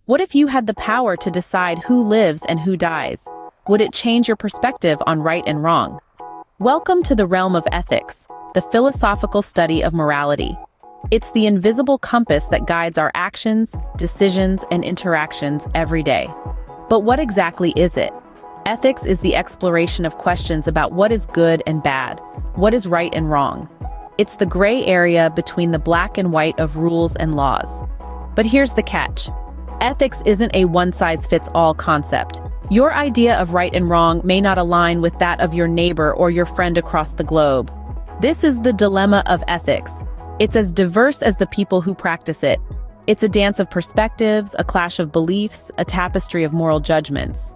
What if you had the power to decide who lives and who dies? Would it change your perspective on right and wrong? Welcome to the realm of ethics, the philosophical study of morality. It's the invisible compass that guides our actions, decisions, and interactions every day. But what exactly is it? Ethics is the exploration of questions about what is good and bad, what is right and wrong. It's the gray area between the black and white of rules and laws. But here's the catch. Ethics isn't a one-size-fits-all concept. Your idea of right and wrong may not align with that of your neighbor or your friend across the globe. This is the dilemma of ethics. It's as diverse as the people who practice it. It's a dance of perspectives, a clash of beliefs, a tapestry of moral judgments.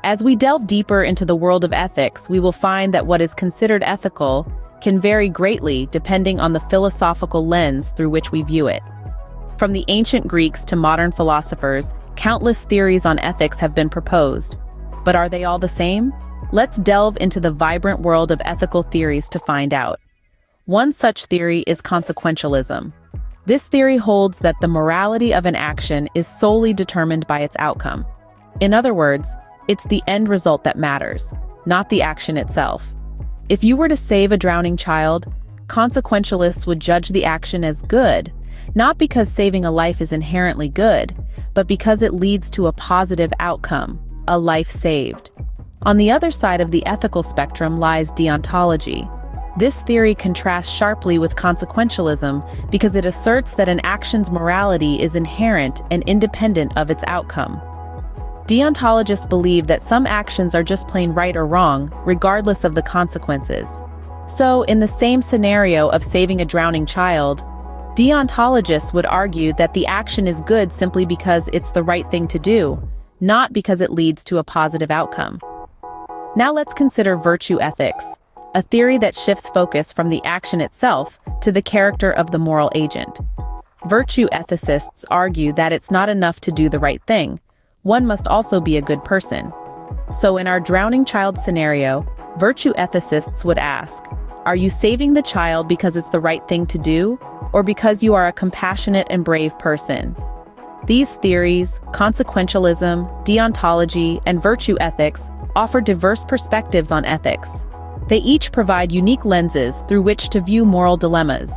As we delve deeper into the world of ethics, we will find that what is considered ethical can vary greatly depending on the philosophical lens through which we view it. From the ancient Greeks to modern philosophers, countless theories on ethics have been proposed. But are they all the same? Let's delve into the vibrant world of ethical theories to find out. One such theory is consequentialism. This theory holds that the morality of an action is solely determined by its outcome. In other words, it's the end result that matters, not the action itself. If you were to save a drowning child, consequentialists would judge the action as good, not because saving a life is inherently good, but because it leads to a positive outcome, a life saved. On the other side of the ethical spectrum lies deontology. This theory contrasts sharply with consequentialism because it asserts that an action's morality is inherent and independent of its outcome. Deontologists believe that some actions are just plain right or wrong, regardless of the consequences. So, in the same scenario of saving a drowning child, deontologists would argue that the action is good simply because it's the right thing to do, not because it leads to a positive outcome. Now let's consider virtue ethics, a theory that shifts focus from the action itself to the character of the moral agent. Virtue ethicists argue that it's not enough to do the right thing. One must also be a good person. So in our drowning child scenario, virtue ethicists would ask, are you saving the child because it's the right thing to do, or because you are a compassionate and brave person? These theories, consequentialism, deontology, and virtue ethics, offer diverse perspectives on ethics. They each provide unique lenses through which to view moral dilemmas,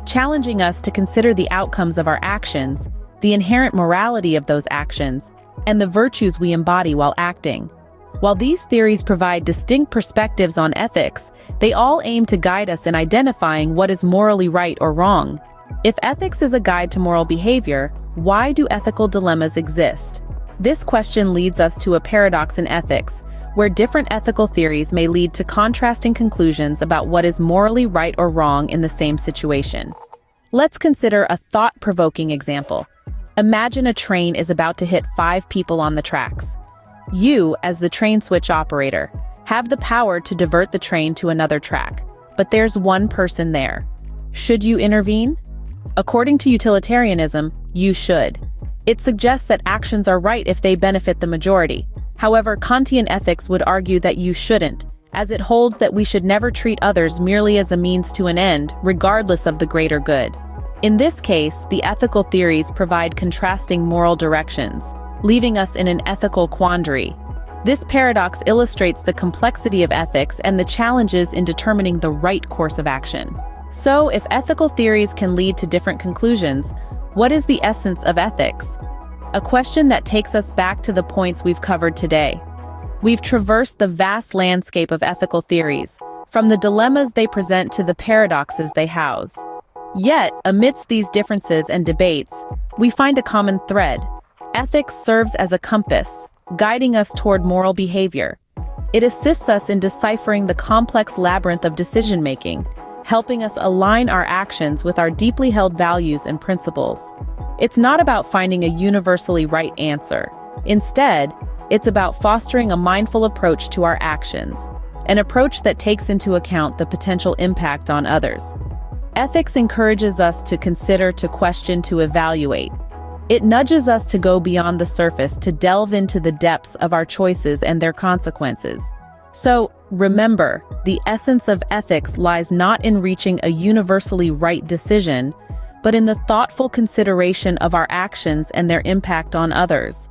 challenging us to consider the outcomes of our actions, the inherent morality of those actions, and the virtues we embody while acting. While these theories provide distinct perspectives on ethics, they all aim to guide us in identifying what is morally right or wrong. If ethics is a guide to moral behavior, why do ethical dilemmas exist? This question leads us to a paradox in ethics, where different ethical theories may lead to contrasting conclusions about what is morally right or wrong in the same situation. Let's consider a thought-provoking example. Imagine a train is about to hit 5 people on the tracks. You, as the train switch operator, have the power to divert the train to another track, but there's one person there. Should you intervene? According to utilitarianism, you should. It suggests that actions are right if they benefit the majority. However, Kantian ethics would argue that you shouldn't, as it holds that we should never treat others merely as a means to an end, regardless of the greater good. In this case, the ethical theories provide contrasting moral directions, leaving us in an ethical quandary. This paradox illustrates the complexity of ethics and the challenges in determining the right course of action. So, if ethical theories can lead to different conclusions, what is the essence of ethics? A question that takes us back to the points we've covered today. We've traversed the vast landscape of ethical theories, from the dilemmas they present to the paradoxes they house. Yet, amidst these differences and debates, we find a common thread. Ethics serves as a compass, guiding us toward moral behavior. It assists us in deciphering the complex labyrinth of decision-making, helping us align our actions with our deeply held values and principles. It's not about finding a universally right answer. Instead, it's about fostering a mindful approach to our actions, an approach that takes into account the potential impact on others. Ethics encourages us to consider, to question, to evaluate. It nudges us to go beyond the surface, to delve into the depths of our choices and their consequences. So, remember, the essence of ethics lies not in reaching a universally right decision, but in the thoughtful consideration of our actions and their impact on others.